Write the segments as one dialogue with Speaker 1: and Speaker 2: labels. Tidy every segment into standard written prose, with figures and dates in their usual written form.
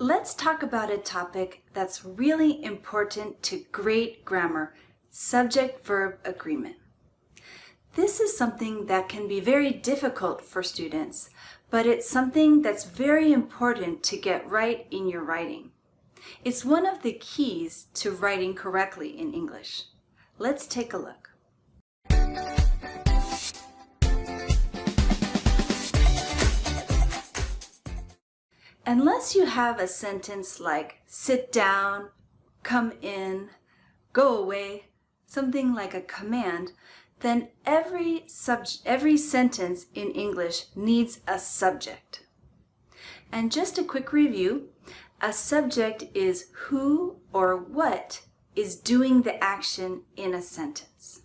Speaker 1: Let's talk about a topic that's really important to great grammar, subject-verb agreement. This is something that can be very difficult for students, but it's something that's very important to get right in your writing. It's one of the keys to writing correctly in English. Let's take a look. Unless you have a sentence like sit down, come in, go away, something like a command, then every sentence in English needs a subject. And just a quick review, a subject is who or what is doing the action in a sentence.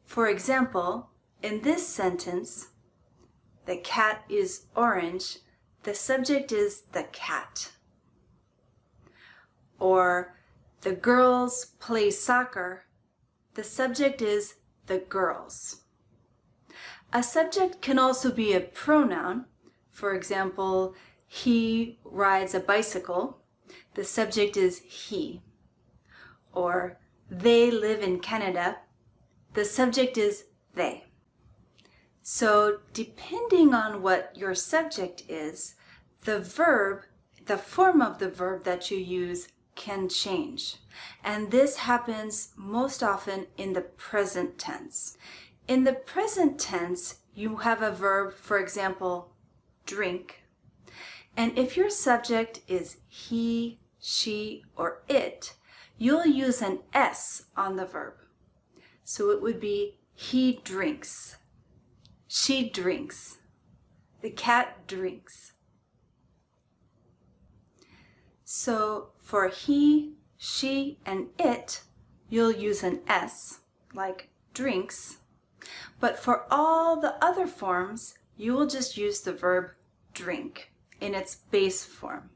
Speaker 1: For example, in this sentence, the cat is orange, the subject is the cat. Or the girls play soccer, the subject is the girls. A subject can also be a pronoun. For example, he rides a bicycle, the subject is he. Or they live in Canada, the subject is they. So depending on what your subject is, the form of the verb that you use can change. And this happens most often in the present tense. In the present tense, you have a verb, for example, drink. And if your subject is he, she, or it, you'll use an S on the verb. So it would be he drinks. She drinks. The cat drinks. So for he, she, and it, you'll use an S, like drinks. But for all the other forms, you will just use the verb drink in its base form.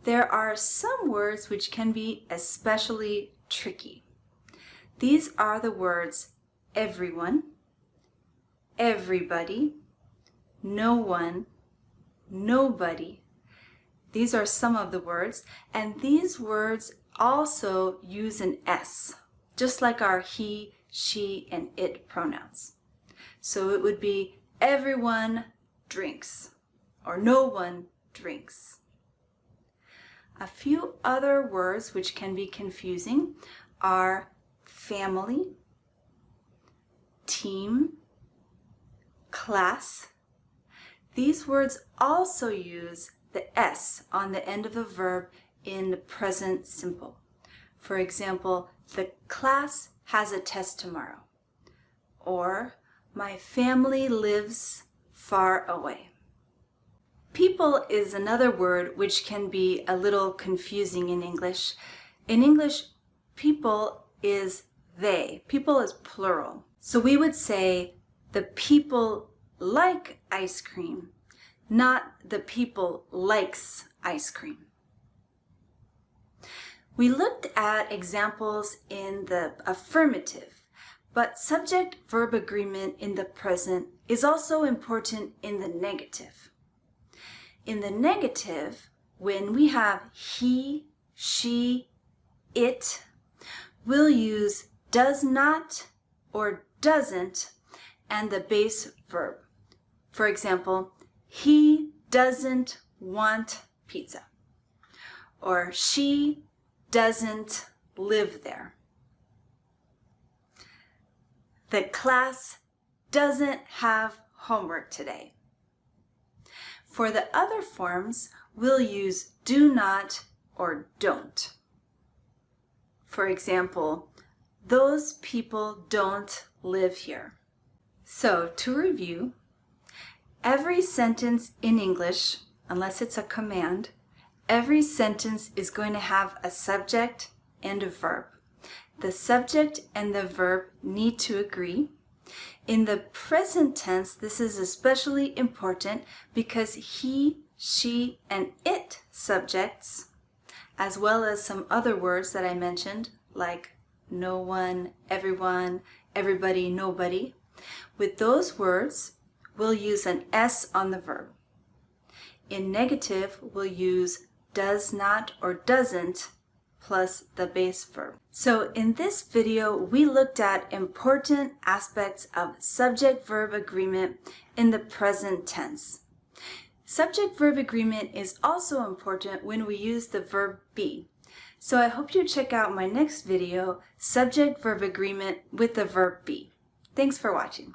Speaker 1: There are some words which can be especially tricky. These are the words everyone, everybody, no one, nobody. These are some of the words, and these words also use an S, just like our he, she, and it pronouns. So it would be everyone drinks, or no one drinks. A few other words which can be confusing are family, team, class. These words also use the S on the end of a verb in the present simple. For example, the class has a test tomorrow. Or, my family lives far away. People is another word which can be a little confusing in English. In English, people is they. People is plural. So we would say the people like ice cream, not the people likes ice cream. We looked at examples in the affirmative, but subject-verb agreement in the present is also important in the negative. In the negative, when we have he, she, it, we'll use does not or doesn't and the base verb. For example, he doesn't want pizza. Or she doesn't live there. The class doesn't have homework today. For the other forms, we'll use do not or don't. For example, those people don't live here. So to review, every sentence in English, unless it's a command, every sentence is going to have a subject and a verb. The subject and the verb need to agree. In the present tense, this is especially important because he, she, and it subjects, as well as some other words that I mentioned, like no one, everyone, everybody, nobody. With those words, we'll use an S on the verb. In negative, we'll use does not or doesn't plus the base verb. So in this video, we looked at important aspects of subject-verb agreement in the present tense. Subject-verb agreement is also important when we use the verb be. So I hope you check out my next video, Subject-Verb Agreement with the verb be. Thanks for watching.